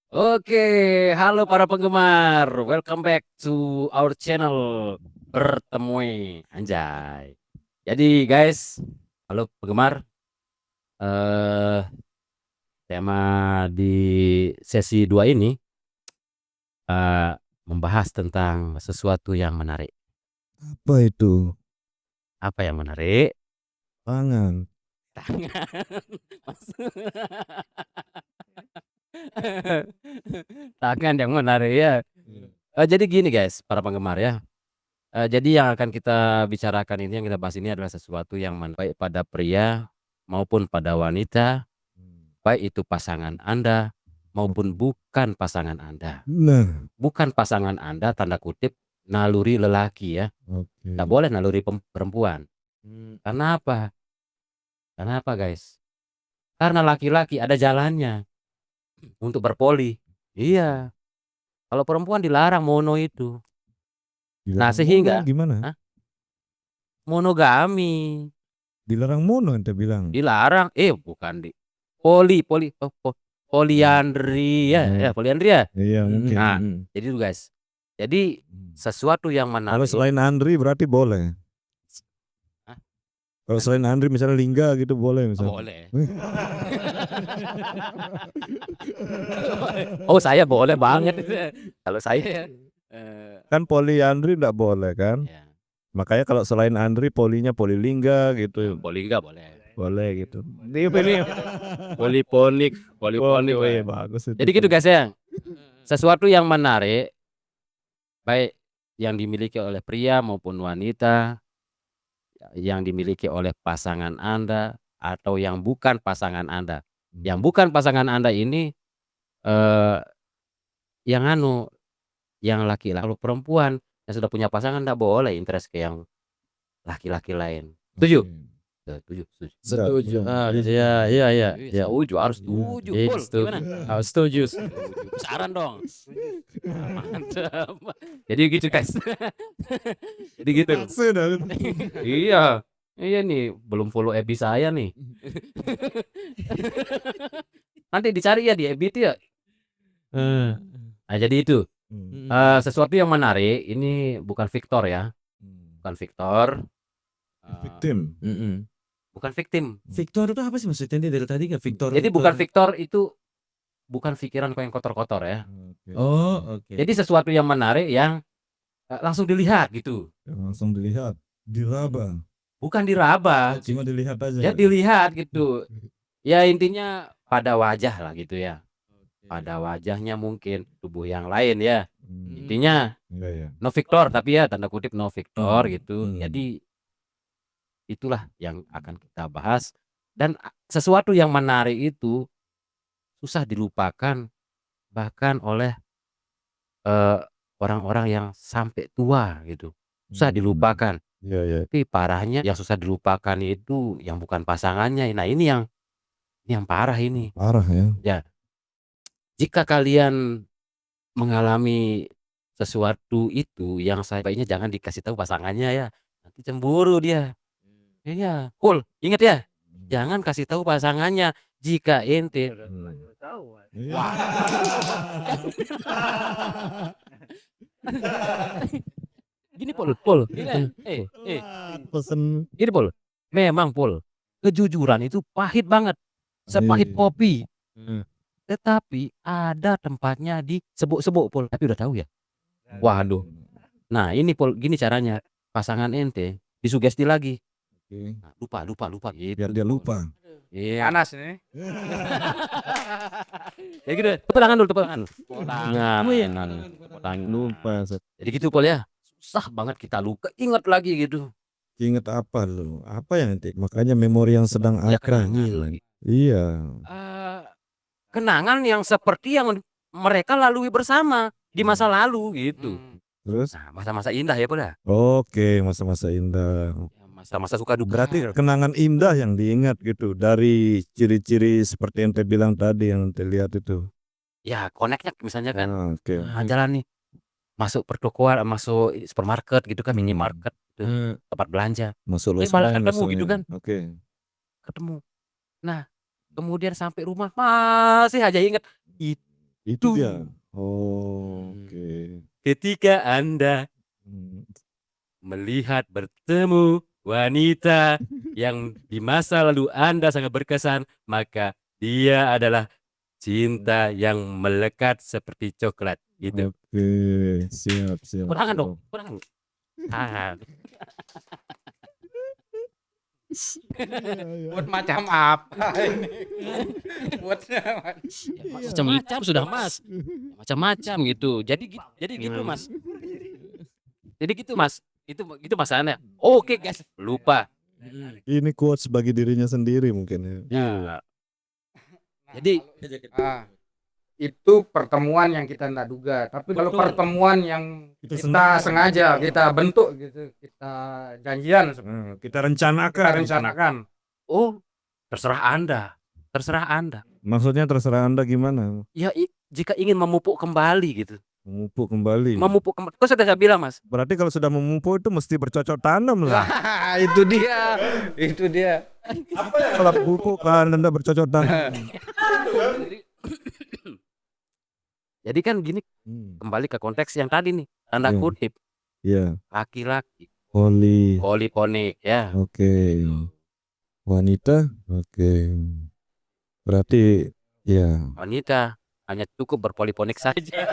Oke, halo para penggemar. Welcome back to our channel. Bertemui Anjay. Jadi guys, halo penggemar. eh Tema di sesi 2 ini eh membahas tentang sesuatu yang menarik. Apa itu? Apa yang menarik? Tangan. Tangan. Tangan yang menarik ya. Jadi gini guys, para penggemar ya. Jadi yang akan kita bicarakan ini, yang kita bahas ini adalah sesuatu yang baik pada pria maupun pada wanita, baik itu pasangan Anda maupun bukan pasangan Anda. Nah, Bukan pasangan Anda, tanda kutip, naluri lelaki ya. Nggak oke. boleh naluri perempuan. Karena apa? Karena apa guys? Karena laki-laki ada jalannya untuk berpoli. Iya. Kalau perempuan dilarang mono itu. Nah Dilarang mono sehingga gimana? Hah? Monogami. Dilarang mono ente bilang. Dilarang, bukan poliandri ya, Oh, poliandri ya. iya mungkin. Nah, jadi tuh guys. Jadi sesuatu yang Kalau menarik. selain Andri berarti boleh. Hah? Kalau selain Andri misalnya Lingga gitu boleh Oh, misalnya. boleh. Oh, saya boleh banget. Kalau saya ya. Kan poliandri enggak boleh kan? Ya, Makanya kalau selain Andri polinya polilingga gitu. poli enggak boleh. Boleh gitu. Dia pilih poliponik, poliponik. Oh, iya bagus itu. Jadi gitu guys ya. Sesuatu yang menarik baik yang dimiliki oleh pria maupun wanita, yang dimiliki oleh pasangan Anda atau yang bukan pasangan Anda. Yang bukan pasangan Anda ini eh yang yang laki-laki. Kalau perempuan yang sudah punya pasangan enggak boleh interest ke yang laki-laki lain. Setuju? Oke. Setuju, setuju. Setuju. Iya, iya, iya. Ya. Setuju, harus setuju. Pul, gimana? Setuju. Saran dong. Mantap. Jadi gitu guys. Jadi gitu. Iya. Iya nih, belum follow FB saya nih. Nanti dicari ya di FB itu ya. Nah, jadi itu. Sesuatu yang menarik, ini bukan Victor ya. Bukan Victor. Victim. Bukan victim. Victor itu apa sih maksudnya dari tadi nggak Victor? Jadi bukan Victor itu bukan pikiran kau yang kotor-kotor ya. Oh, oke. Jadi sesuatu yang menarik yang langsung dilihat gitu. Langsung dilihat, diraba. Bukan diraba. Cuma dilihat aja. Ya dilihat gitu. Ya intinya pada wajah lah gitu ya. Pada wajahnya mungkin tubuh yang lain ya. Intinya no Victor, tapi ya tanda kutip no Victor gitu. Jadi itulah yang akan kita bahas. Dan sesuatu yang menarik itu susah dilupakan bahkan oleh orang-orang yang sampai tua gitu. Susah dilupakan. Iya. Tapi parahnya yang susah dilupakan itu yang bukan pasangannya. Nah, ini yang parah ini. Parah ya. Ya, jika kalian mengalami sesuatu itu yang sebaiknya jangan dikasih tahu pasangannya ya. Nanti cemburu dia. Iya, cool. Ingat ya. Jangan kasih tahu pasangannya jika ente Wah. gini Pul, gini, Pesen. gini Pul. Memang Pul, kejujuran itu pahit banget, sepahit kopi. Tetapi ada tempatnya di sebuk-sebuk Pul. Tapi udah tahu ya. Waduh. Nah ini Pul, gini caranya. Pasangan ente disugesti lagi. Nah, lupa gitu. Biar dia lupa. Iya. Panas nih. Ya gitu. Tepuk tangan dulu, tepuk tangan. Tepuk tangan. Lupa. Jadi gitu Pul ya. Susah banget kita lupa. Ingat lagi gitu. Ingat apa lu? Apa yang nanti? Makanya memori yang sedang Ya, akan. kenangan. Iya. Kenangan yang seperti yang mereka lalui bersama di masa lalu gitu. Terus? Nah, masa-masa indah ya Pul ya. Oke, masa-masa indah. Masa-masa suka duka. Berarti kenangan indah yang diingat gitu dari ciri-ciri seperti yang ente bilang tadi yang ente lihat itu. Ya connectnya misalnya kan. Oke. Jalan nih. Masuk pertokoan, masuk supermarket gitu kan, minimarket gitu, tempat belanja. Masuk Malah Losmen ketemu gitu kan. Oke. Ketemu. Nah, kemudian sampai rumah masih aja inget Itu dia. Oh, oke. Ketika Anda melihat bertemu wanita yang di masa lalu Anda sangat berkesan, maka dia adalah cinta yang melekat seperti coklat gitu. Oke, siap. Kurangan dong, kurangan. Buat macam apa ini? Buatnya Macam-macam sudah Mas, macam-macam gitu. Jadi gitu Mas. Jadi gitu Mas. Itu masalahnya. Oke guys, lupa. Ini quotes bagi dirinya sendiri mungkin ya. Ya. Jadi itu pertemuan yang kita tidak duga, tapi kalau Betul. pertemuan yang Kita kita sengaja kita bentuk gitu, kita janjian, Kita rencanakan. kita rencanakan. oh, terserah Anda. Maksudnya terserah Anda gimana? Ya jika ingin memupuk kembali gitu. Memupuk kembali. Kok sudah saya bilang Mas. Berarti kalau sudah memupuk itu mesti bercocok tanam lah. Itu dia. Kalau pupuk kan Anda bercocok tanam. Jadi kan gini, kembali ke konteks yang tadi nih, tanda Iya. kutip Iya. laki-laki poliponik ya. Oke. Wanita. Oke. Berarti ya. Wanita hanya cukup berpoliponik saja.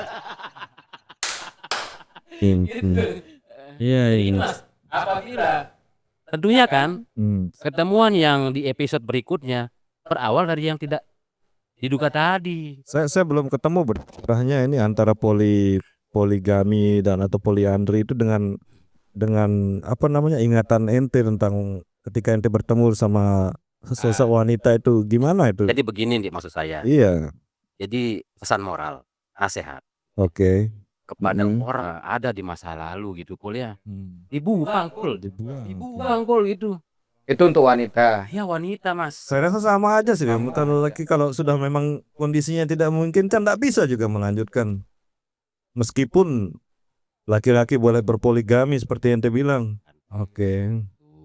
Iya. Mas, apabila tentunya kan ketemuan yang di episode berikutnya berawal dari yang tidak diduga tadi. Saya belum ketemu bedanya ini antara poligami dan atau poliandri itu dengan apa namanya ingatan ente tentang ketika ente bertemu sama sosok wanita itu gimana itu? Jadi begini nih maksud saya. Iya. Jadi pesan moral, nasihat Oke. kepada orang ada di masa lalu gitu kuliah. Dibuang kul gitu. Itu untuk wanita. Ya wanita Mas. Saya rasa sama aja sih. Kalau laki kalau sudah memang kondisinya tidak memungkinkan, tidak bisa juga melanjutkan. Meskipun laki-laki boleh berpoligami seperti yang ente bilang. Oke.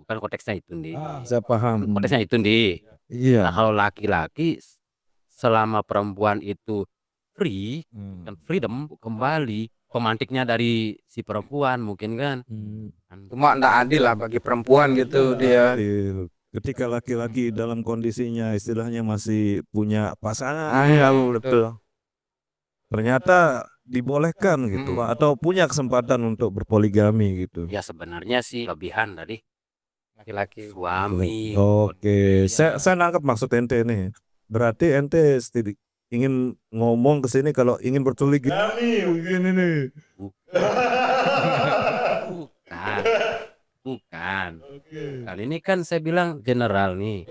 Kan konteksnya itu nih. Saya paham. Konteksnya itu nih. Nah, Iya. kalau laki-laki selama perempuan itu free dan freedom kembali pemantiknya dari si perempuan mungkin kan. Cuma enggak adil lah bagi perempuan gitu dia. Ketika laki-laki dalam kondisinya istilahnya masih punya pasangan, betul. Ternyata dibolehkan gitu atau punya kesempatan untuk berpoligami gitu. Ya sebenarnya sih kelebihan dari laki-laki suami. Oke, saya nangkep maksud ente nih. Berarti ente ingin ngomong ke sini kalau ingin berpoligami begini nih. Bukan. Kali ini kan saya bilang general nih.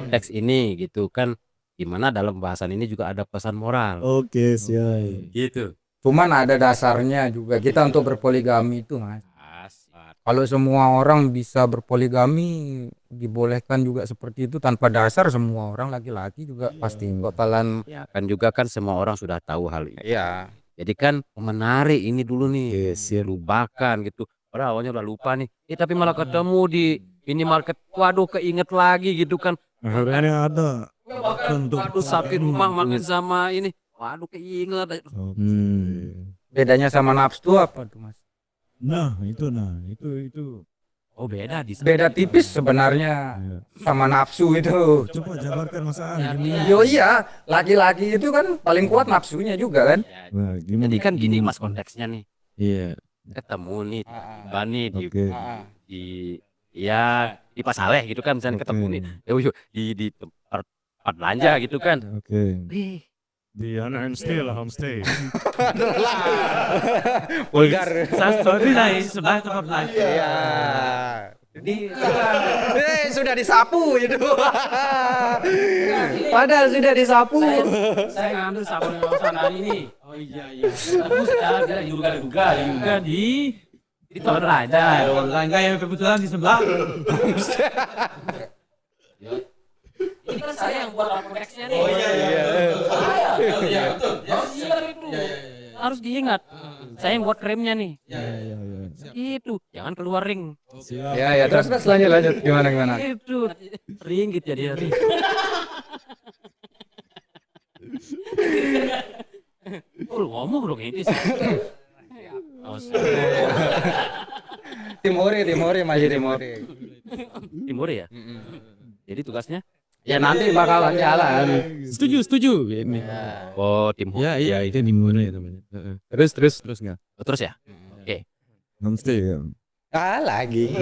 Teks ini gitu kan, gimana dalam bahasan ini juga ada pesan moral. Oke, siap. Gitu. Cuman ada dasarnya juga kita untuk berpoligami itu Mas. Kalau semua orang bisa berpoligami, dibolehkan juga seperti itu tanpa dasar, semua orang laki-laki juga pasti bakalan. Ya kan juga kan semua orang sudah tahu hal ini. Iya. Jadi kan menarik ini dulu nih. Lupakan gitu. Padahal awalnya udah lupa nih. Tapi malah ketemu di minimarket. Waduh keinget lagi gitu kan. Akhirnya ada. Waduh sakit rumah makan sama ini. Waduh keinget. Bedanya sama nafsu apa tuh Mas? Nah itu. Oh beda di sana. Beda tipis sebenarnya sama nafsu itu. Coba jabarkan Mas An. Yo iya, laki-laki itu kan paling kuat nafsunya juga kan. Nah, Jadi kan gini Mas konteksnya nih. Iya. Ketemu nih Bani Oke. di Pasaleh gitu kan misalnya ketemu nih. Di tempat belanja gitu kan. Oke. Di homestay lah, homestay. Vulgar. Story lain sebelah tempat lain. Iya. Sudah disapu itu. Padahal sudah disapu. Saya ngambil sabun yang sana ini. Oh iya. Terus saya juga di tempat belanja. Langga yang kebetulan di sebelah. Ini kan saya yang buat konteksnya nih. Oh iya. Iya betul. Harus diingat. Saya yang buat kremnya nih. Itu jangan keluar ring. Ya terus lanjut gimana. Itu ringgit jadi ring. Lu ngomong dong ini. Timore masih Timore. Timur ya. Jadi tugasnya Ya nanti bakalan jalan. Setuju ini. oh Timur. Ya iya itu di mana ya namanya. Terus nggak? Terus ya. Homestay ya. Lagi.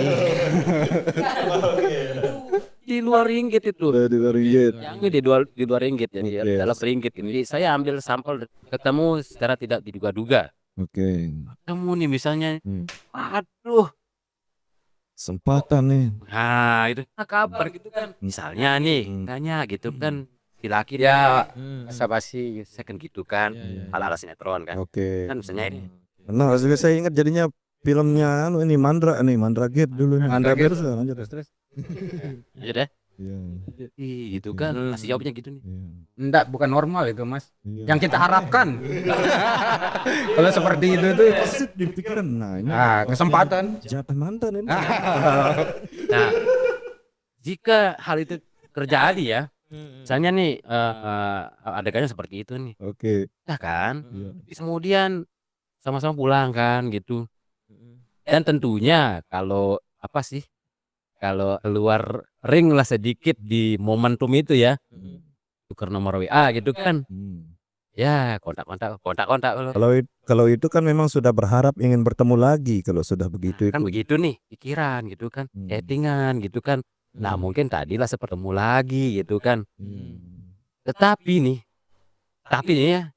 Di luar ringgit itu. Di luar ringgit. Yang di luar ringgit jadi Oke. dalam ringgit ini. Jadi saya ambil sampel ketemu secara tidak diduga-duga. Oke. Ketemu nih misalnya. Hmm. Aduh. Kesempatan nih. Nah, itu kabar gitu kan. Misalnya nih, tanya gitu kan si laki Ya, basa-basi second gitu kan. Ala-ala sinetron kan. Oke. Kan misalnya ini. Nah, juga saya ingat jadinya filmnya ini Mandra Gate dulu. Mandra Gate. Terus. Ya deh. Iya. Ih, gitu kan. Masih jawabnya gitu nih. Iya. enggak bukan normal itu, Mas. Iya. Yang kita harapkan. Kalau seperti itu tuh Asik dipikiran. Nah, ini kesempatan. jatah mantan ini. Nah, jika hal itu terjadi ya, misalnya nih adegannya seperti itu nih, Oke. ya kan? Iya. Terus kemudian sama-sama pulang kan gitu. Dan tentunya kalau apa sih? Kalau keluar ring lah sedikit di momentum itu ya, tukar nomor WA gitu kan. Ya, kontak-kontak loh. Kalau itu kan memang sudah berharap ingin bertemu lagi kalau sudah begitu Kan itu. begitu nih pikiran gitu kan, chattingan gitu kan. Nah, mungkin tadilah bertemu lagi gitu kan. Tetapi nih ya,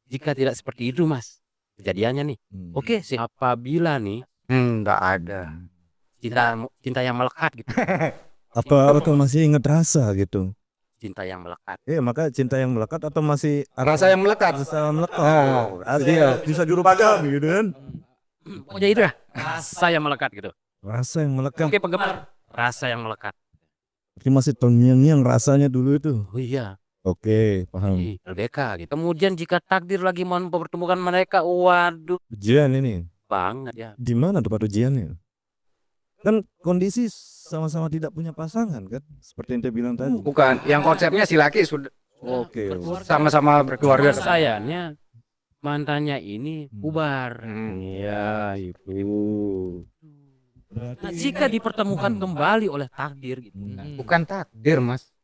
jika tidak seperti itu Mas, kejadiannya nih. Oke, apabila nih Enggak ada. cinta yang melekat gitu. Apa masih ingat rasa gitu? Cinta yang melekat. Iya, maka cinta yang melekat atau masih Rasa yang melekat. rasa melekat? Oh, iya, bisa juru padam gitu kan? Pokoknya itu ya, rasa yang melekat gitu. Rasa yang melekat. Oke penggemar, rasa yang melekat. Berarti masih terngiang-ngiang rasanya dulu itu. Oh iya, Oke, paham. LDK gitu. Kemudian jika takdir lagi mau mempertemukan mereka, waduh Ujian ini. banget ya. Di mana tempat ujiannya? Kan kondisi sama-sama tidak punya pasangan kan? Seperti yang dia bilang tadi. Bukan, yang konsepnya si laki sudah Oke. sama-sama berkeluarga. Sayangnya mantannya ini bubar. Iya, itu. Nah, jika dipertemukan kembali oleh takdir gitu. Bukan takdir, Mas.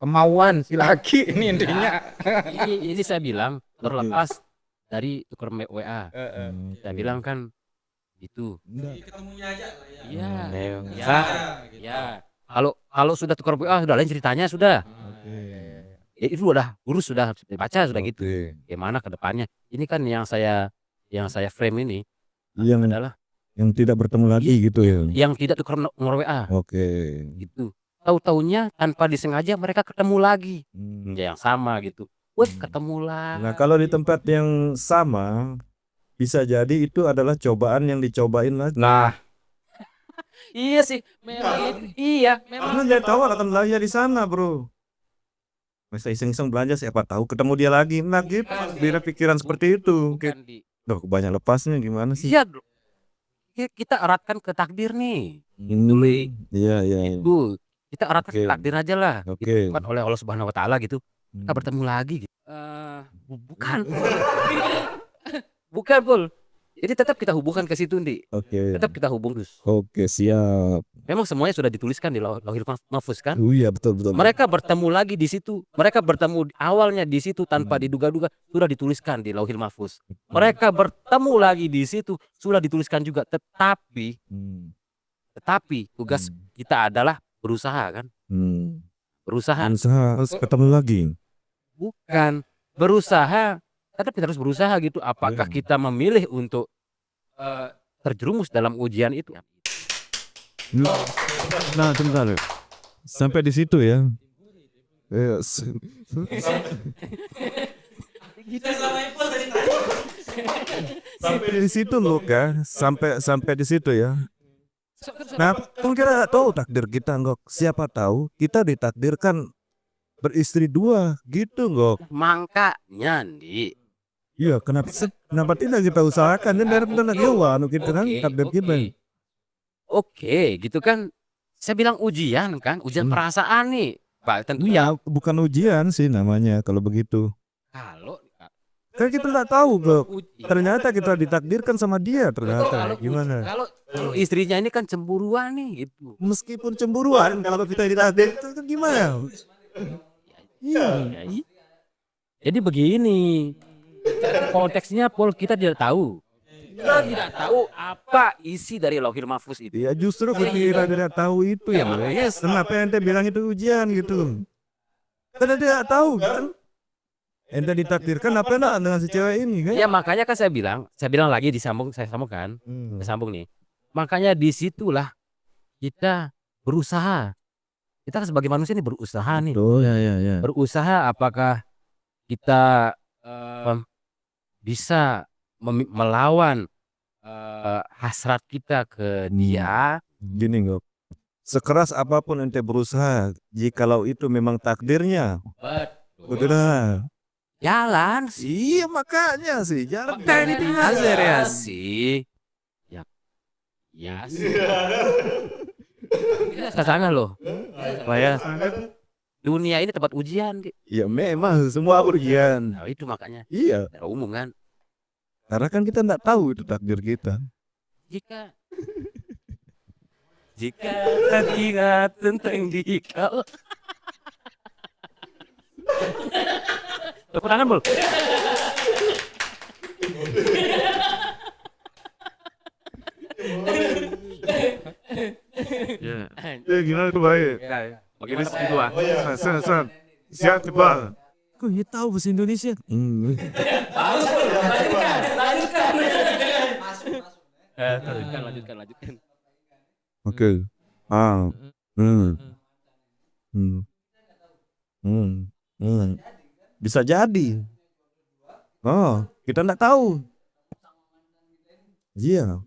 Kemauan si laki ini intinya. Ini saya bilang terlepas dari tukar WA. Saya bilang kan itu. Ketemunya aja lah ya. Iya. Ya. Kalau sudah tukar WA sudah lain ceritanya sudah. Ya, itu udah urus sudah baca sudah gitu. Gimana ke depannya? Ini kan yang saya frame ini Yang adalah yang tidak bertemu lagi gitu ya. yang tidak tukar nomor WA Oke. gitu. Tahu-taunya tanpa disengaja mereka ketemu lagi. Ya, yang sama gitu. Wih, ketemu lagi. Nah, kalau di tempat yang sama bisa jadi itu adalah cobaan yang dicobain lagi. Nah, Iya sih, memang iya, memang. Karena dia tahu akan belanja di sana, bro. Masa iseng-iseng belanja siapa tahu ketemu dia lagi. Nah gitu, biar pikiran seperti itu. Bukan di Duh, banyak lepasnya gimana sih? Iya, bro. Kita eratkan ke takdir nih. Iya. Bu, kita eratkan Oke. ke takdir aja lah. Oke. Bukan oleh Allah Subhanahu wa taala gitu. Kita bertemu lagi gitu. Bukan. Bukan, Pul. Jadi tetap kita hubungkan ke situ, Ndi. Oke. Tetap kita hubung terus. Oke, siap. Memang semuanya sudah dituliskan di Lauhil Mahfuz kan? Oh iya, betul. Mereka bertemu lagi di situ. Mereka bertemu awalnya di situ tanpa diduga-duga sudah dituliskan di Lauhil Mahfuz. Mereka bertemu lagi di situ sudah dituliskan juga. Tetapi tugas kita adalah berusaha kan? Berusaha. Harus ketemu lagi. Bukan berusaha, tetap kita harus berusaha gitu. Apakah kita memilih untuk terjerumus dalam ujian itu? Nah, sebentar. Sampai di situ ya. Sampai di situ loh kan. Sampai di situ ya. Nah, kan kita tahu takdir kita Ngok. Siapa tahu kita ditakdirkan beristri 2 gitu Ngok. Makanya Ndi. Iya, kenapa tidak kita usahakan dan benar-benar anu kita kan takdir kita. Oke, gitu kan. Saya bilang ujian kan, ujian perasaan nih. Pak, tentunya Bukan ujian sih namanya kalau begitu. kalau Kan kita nggak tahu kok. Ternyata kita ditakdirkan sama dia ternyata. Gimana? Kalau istrinya ini kan cemburuan nih gitu. Meskipun cemburuan kalau kita ditakdir itu kan gimana? Iya. Ya, jadi begini, konteksnya Pol kita tidak tahu. Kita tidak tahu apa isi dari Lauhil Mahfuz itu. Ya justru kita tidak tahu itu ya. Yes, kenapa ente bilang itu ujian gitu? Karena dia nggak tahu kan. Ente ditakdirkan apa enggak dengan si cewek ini kan? Ya makanya kan saya bilang lagi saya sambungkan, saya sambung nih. Makanya disitulah kita berusaha. Kita sebagai manusia ini berusaha nih. Oh ya. Berusaha apakah kita bisa melawan hasrat kita ke dia. Gini Ngok, sekeras apapun ente berusaha, jikalau itu memang takdirnya, betul. Jalan sih. Iya makanya sih, jangan Makanya ditinggal ya sih. Ya sih. Kita ke sana loh. Supaya dunia ini tempat ujian. Ya memang semua ujian. Nah, itu makanya. Iya, Secara umum kan. karena kan kita nggak tahu itu takdir kita. Jika teringat tentang dikau. Tepuk tangan, Bol. Ya gimana tuh baik? Bagaimana Pak Ketua? Siap coba. Kok dia tahu bahasa Indonesia? Lanjutkan. Oke. Bisa jadi. Oh, kita nggak tahu. Iya.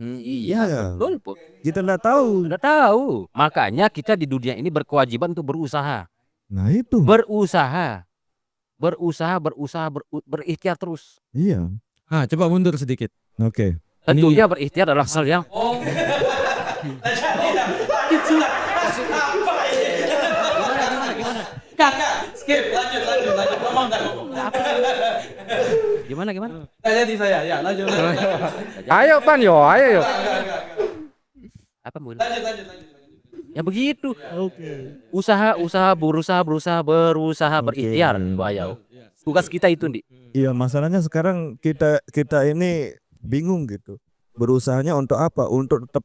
Iya, betul, Pol. Kita nggak tahu. Udah tahu. Makanya kita di dunia ini berkewajiban untuk berusaha. Nah itu. Berikhtiar terus. Iya. Coba mundur sedikit. Oke. Tentunya berikhtiar adalah hal yang Skip, lanjut. Ngomong nggak ngomong. gimana? Tanya di saya, ya lanjut. Ayo Pan yo, ayo yo. Apa Bun? Lanjut. Ya begitu. Usaha berusaha berikhtiar, Bu Ayau. Tugas kita itu, Di. Iya, masalahnya sekarang kita ini bingung gitu. Berusahanya untuk apa? Untuk tetap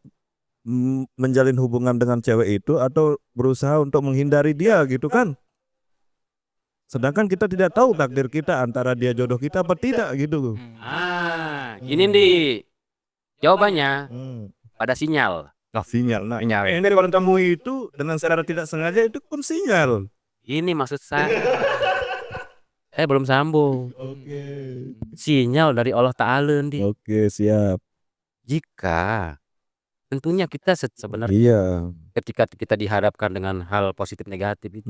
menjalin hubungan dengan cewek itu atau berusaha untuk menghindari dia gitu kan? Sedangkan kita tidak tahu takdir kita antara dia jodoh kita apa tidak gitu. Gini, Di. Jawabannya pada sinyal. Sinyal. Nah, ini dari orang tamu itu dengan secara tidak sengaja itu pun sinyal. Ini maksud saya. Saya belum sambung. Oke. Sinyal dari Allah Ta'ala, Di. Oke, siap. Jika tentunya kita sebenarnya Iya. ketika kita dihadapkan dengan hal positif negatif itu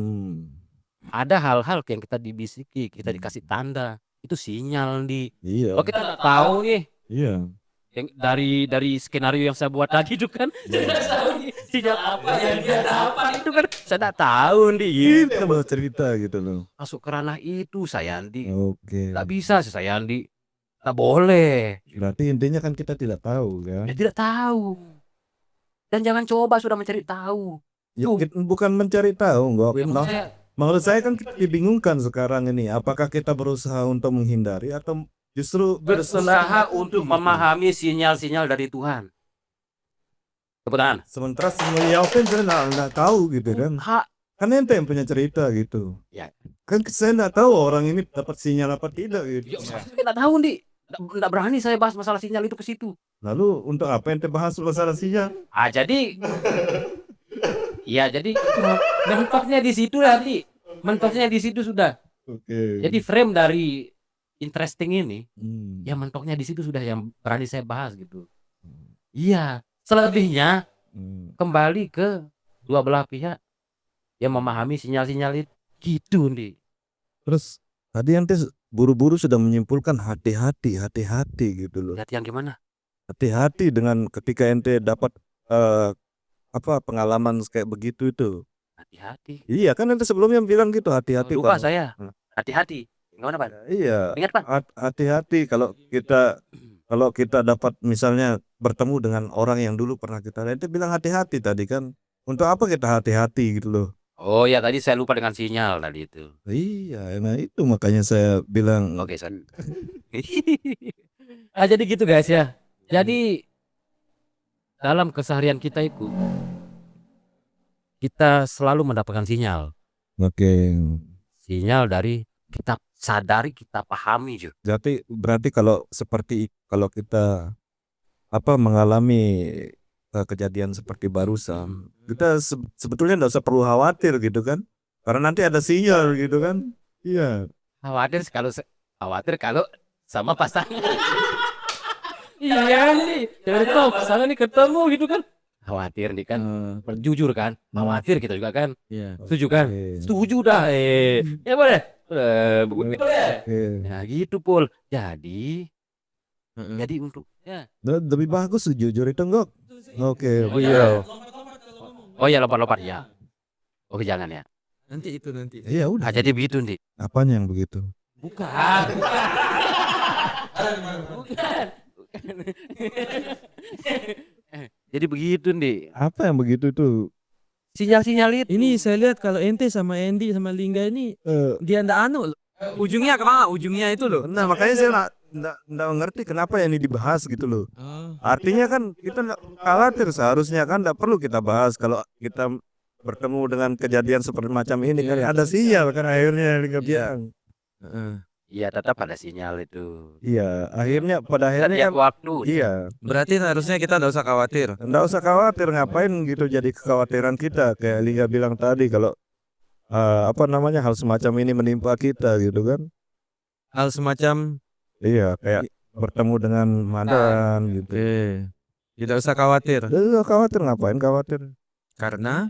ada hal-hal yang kita dibisiki, kita dikasih tanda, itu sinyal, Di. Iya. Kalau kita nggak tahu nih, Iya. yang dari skenario yang saya buat tadi itu kan, saya nggak tahu nih sinyal apa yang dia dapat itu kan, saya nggak tahu, Di. Kita mau cerita gitu loh. Masuk ke ranah itu, saya Andi, Oke. nggak bisa sih saya Andi, nggak boleh. Berarti intinya kan kita tidak tahu kan? Ya tidak tahu. Dan jangan coba sudah mencari tahu. Ya, bukan mencari tahu, enggak. Menurut saya, Menurut saya kan kita dibingungkan sekarang ini. Apakah kita berusaha untuk menghindari atau justru berusaha untuk memahami sinyal-sinyal dari Tuhan. Tepuk tangan. sementara semuanya saya nggak tahu gitu kan? Kan ente yang punya cerita gitu. Ya. Kan saya nggak tahu orang ini dapat sinyal apa tidak gitu. Saya nggak tahu, Di. Nggak berani saya bahas masalah sinyal itu ke situ. Lalu untuk apa ente bahas masalah sinyal? Jadi ya jadi mentoknya di situ ya, Di. Mentoknya di situ sudah. Oke. Jadi frame dari interesting ini, ya mentoknya di situ sudah yang berani saya bahas gitu. Iya, selebihnya kembali ke dua belah pihak yang memahami sinyal-sinyal itu gitu, Di. Terus tadi ente buru-buru sudah menyimpulkan hati-hati gitu loh. Lihat yang gimana? Hati-hati dengan ketika ente dapat pengalaman kayak begitu itu. Hati-hati. Iya kan ente sebelumnya bilang gitu hati-hati Lupa Pak. saya. Hati-hati. Gimana Pak? Iya, Ingat Pak? hati-hati kalau kita dapat misalnya bertemu dengan orang yang dulu pernah kita lihat, itu bilang hati-hati tadi kan. Untuk apa kita hati-hati gitu loh. Oh ya tadi saya lupa dengan sinyal tadi itu. Iya, nah itu makanya saya bilang Oke, sorry. Jadi gitu guys ya. Jadi dalam keseharian kita itu kita selalu mendapatkan sinyal. oke. Sinyal dari kita sadari, kita pahami juga. Jadi berarti kalau kita mengalami kejadian seperti barusan, kita sebetulnya nggak usah perlu khawatir gitu kan, karena nanti ada sinyal gitu kan. Iya. Khawatir kalau sama pasangan. Iya nih, dari tahu pasangan nih ketemu gitu kan. Khawatir nih kan, jujur kan, khawatir kita juga kan. Iya. Setuju kan? Oke. Setuju dah. Ya boleh. Begitu deh. Oke. Nah gitu Pul. Jadi untuk ya. Lebih bagus jujur itu enggak. Oke. Oh iya. Oh ya lompat-lompat ya. Oke jangan ya. Nanti. Iya udah. Jadi begitu nih. Apanya yang begitu? Bukan. Jadi begitu nih. Apa yang begitu itu? Sinyal-sinyal itu. Ini saya lihat kalau ente sama Andy sama Lingga ini dia ndak anu loh. Ujungnya kemana? Ujungnya itu loh. Nah makanya saya nggak ngerti kenapa yang ini dibahas gitu loh. Artinya kan kita nggak khawatir, seharusnya kan nggak perlu kita bahas kalau kita bertemu dengan kejadian seperti macam ini kan ada sinyal kan akhirnya nggak bilang. Iya tetap ada sinyal itu. Iya, akhirnya pada akhirnya Setiap waktu. iya, Berarti harusnya kita ndak usah khawatir. nggak usah khawatir, ngapain gitu jadi kekhawatiran kita kayak Liga bilang tadi kalau hal semacam ini menimpa kita gitu kan. Hal semacam Iya, kayak bertemu dengan mantan gitu. tidak usah khawatir. Nggak khawatir, ngapain khawatir? Karena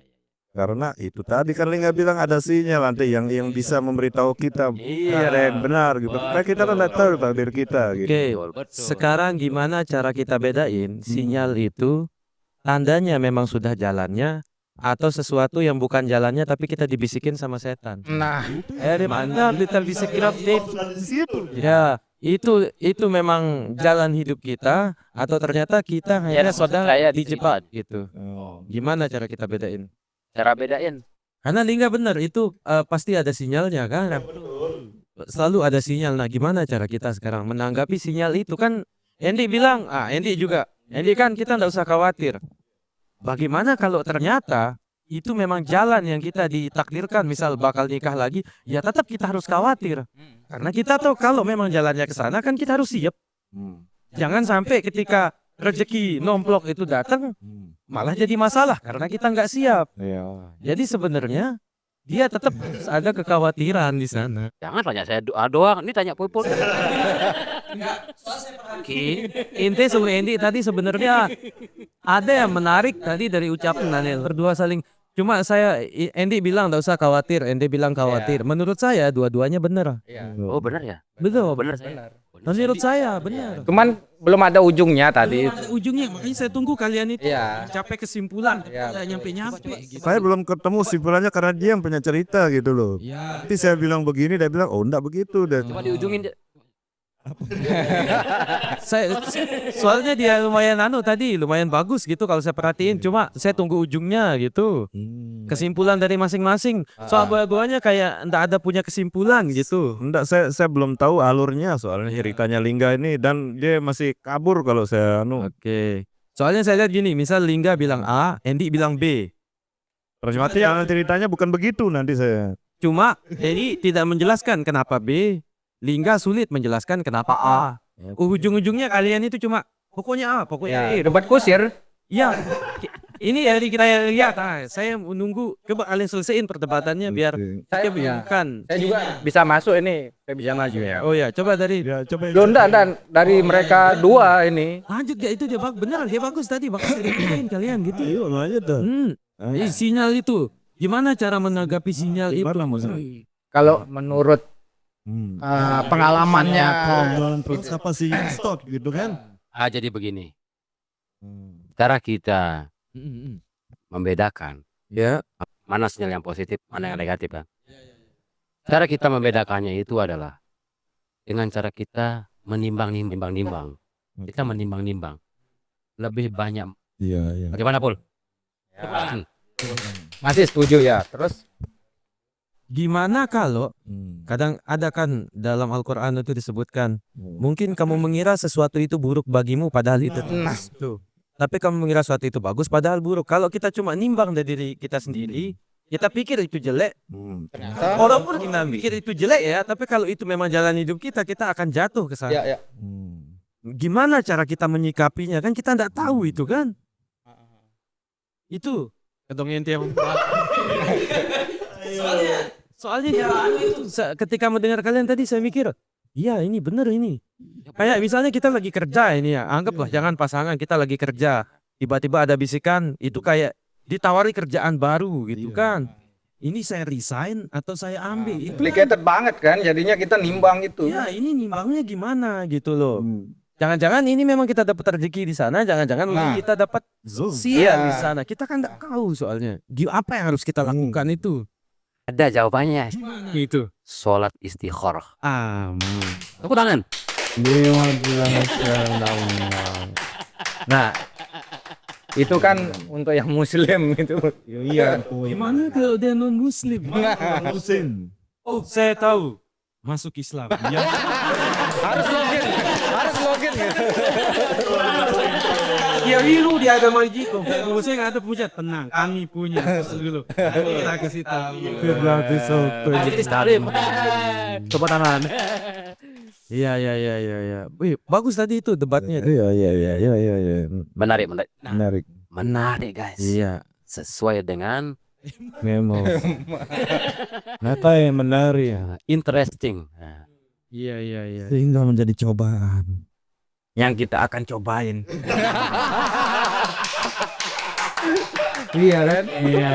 Karena itu tadi kan Linga bilang ada sinyal nanti yang bisa memberitahu kita Iya. ada yang benar gitu. Karena kita kan nggak tahu takdir kita gitu. oke, Betul. sekarang gimana cara kita bedain sinyal itu tandanya memang sudah jalannya atau sesuatu yang bukan jalannya tapi kita dibisikin sama setan. Nah, Di mana kita bisa kira ya itu memang jalan hidup kita atau ternyata kita hanya sedang saya dijebak gitu. Gimana cara kita bedain? Cara bedain. Karena Lingga benar itu pasti ada sinyalnya kan. Selalu ada sinyal. Nah, gimana cara kita sekarang menanggapi sinyal itu kan? Andy bilang, Andy juga. Andy kan kita nggak usah khawatir. Bagaimana kalau ternyata itu memang jalan yang kita ditakdirkan, misal bakal nikah lagi, ya tetap kita harus khawatir. Karena kita tahu kalau memang jalannya ke sana kan kita harus siap. Jangan sampai ketika rezeki nomplok itu datang malah jadi masalah karena kita nggak siap. Jadi sebenarnya dia tetap harus ada kekhawatiran di sana. Jangan tanya saya doa doang. Ini tanya Pul. Inti sama Andy tadi sebenarnya ada yang menarik tadi dari ucapan Daniel. Berdua saling. Cuma Andy bilang nggak usah khawatir. Andy bilang khawatir. Menurut saya dua-duanya benar. Oh benar ya. Betul. Benar saya. Menurut saya benar. cuman belum ada ujungnya tadi. Ada ujungnya, makanya saya tunggu kalian itu Iya. capai kesimpulan. Iya, Nggak nyampe-nyampe. Gitu. Saya belum ketemu simpulannya karena dia yang punya cerita gitu loh. Ya. Nanti saya bilang begini, dia bilang oh enggak begitu deh. Coba diujungin. Soalnya dia lumayan lumayan bagus gitu kalau saya perhatiin. Cuma saya tunggu ujungnya gitu. Kesimpulan dari masing-masing. Soal dua-duanya kayak ndak ada punya kesimpulan gitu. Enggak, saya belum tahu alurnya soalnya ceritanya Lingga ini dan dia masih kabur kalau saya Oke. Soalnya saya lihat gini, misal Lingga bilang A, Andy bilang B. Berarti yang ceritanya bukan begitu nanti saya. Cuma Andy tidak menjelaskan kenapa B. Lingga sulit menjelaskan kenapa A. Ujung-ujungnya kalian itu cuma pokoknya A, pokoknya E. Debat kusir. Ya, ini yang kita lihat. Saya menunggu coba kalian selesaiin perdebatannya biar Saya kita bukan. Saya juga bisa masuk ini. Saya bisa maju ya. Oh ya, coba dari Ya coba. Londa dan dari mereka dua ini. lanjut ya itu dia benar dia bagus tadi bagus dibikin kalian gitu. Iya, aja tuh. Sinyal itu gimana cara menanggapi sinyal itu? Kalau menurut pengalamannya Apa sih stok gitu kan? Jadi begini. Cara kita membedakan Ya. mana sinyal yang positif, mana yang negatif kan. Cara kita membedakannya itu adalah dengan cara kita menimbang-nimbang. Kita menimbang-nimbang. Lebih banyak. Iya. Bagaimana, Pul? Masih setuju ya. Terus Gimana kalau Hmm. kadang ada kan dalam Al-Quran itu disebutkan, mungkin kamu mengira sesuatu itu buruk bagimu padahal itu tuh. Tapi kamu mengira sesuatu itu bagus padahal buruk. Kalau kita cuma nimbang dari diri kita sendiri, kita pikir itu jelek. Walaupun kita pikir itu jelek ya, tapi kalau itu memang jalan hidup kita, kita akan jatuh ke sana. Ya. Gimana cara kita menyikapinya kan kita tidak tahu itu kan. Itu ketong ente yang soalnya ketika mendengar kalian tadi saya mikir, iya ini bener ini. Kayak misalnya kita lagi kerja ini ya, anggaplah jangan pasangan, kita lagi kerja, tiba-tiba ada bisikan, itu kayak ditawari kerjaan baru gitu kan. Ini saya resign atau saya ambil? Itu kan, complicated banget kan, jadinya kita nimbang itu. ya ini nimbangnya gimana gitu loh. Jangan-jangan ini memang kita dapat rezeki di sana, jangan-jangan kita dapat sial di sana. Kita kan nggak tahu soalnya. Apa yang harus kita lakukan itu? Ada jawabannya. Itu. Sholat istikharah. Amin. Tepuk tangan. Nah, itu kan untuk yang muslim itu. Iya. Gimana kalau dia non muslim? Oh, saya tahu. Masuk Islam. Ya. Harus login gitu. Ya dulu di agama Jiko. Saya nggak ada punya, tenang. Kami punya dulu. Kita kasih tahu. Jadi Salim. Tepuk tangan. Iya. Wih, bagus tadi itu debatnya. Iya. Menarik guys. Iya. Sesuai dengan Memang. Nata yang menarik. interesting. Iya. Sehingga menjadi cobaan. Yang kita akan cobain. Iya kan? Iya.